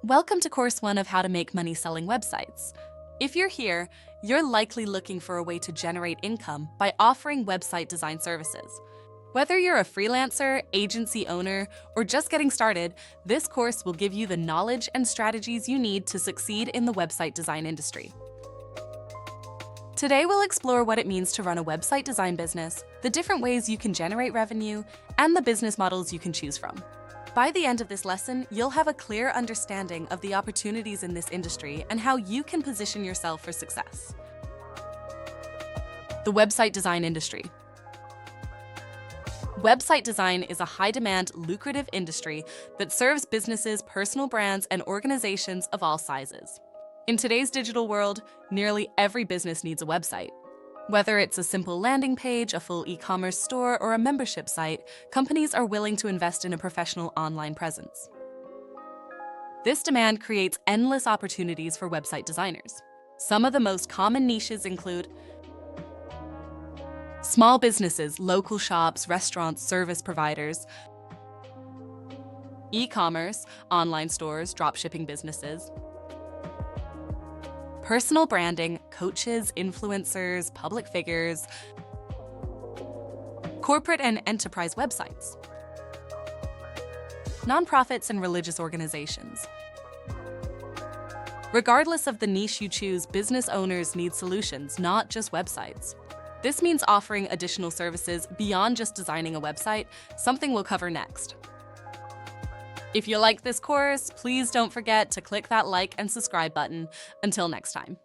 Welcome to Course 1 of How to Make Money Selling Websites. If you're here, you're likely looking for a way to generate income by offering website design services. Whether you're a freelancer, agency owner, or just getting started, this course will give you the knowledge and strategies you need to succeed in the website design industry. Today, we'll explore what it means to run a website design business, the different ways you can generate revenue, and the business models you can choose from. By the end of this lesson, you'll have a clear understanding of the opportunities in this industry and how you can position yourself for success. The website design industry. Website design is a high-demand, lucrative industry that serves businesses, personal brands, and organizations of all sizes. In today's digital world, nearly every business needs a website. Whether it's a simple landing page, a full e-commerce store, or a membership site, companies are willing to invest in a professional online presence. This demand creates endless opportunities for website designers. Some of the most common niches include small businesses, local shops, restaurants, service providers, e-commerce, online stores, dropshipping businesses, personal branding, coaches, influencers, public figures, corporate and enterprise websites, nonprofits and religious organizations. Regardless of the niche you choose, business owners need solutions, not just websites. This means offering additional services beyond just designing a website, something we'll cover next. If you like this course, please don't forget to click that like and subscribe button. Until next time.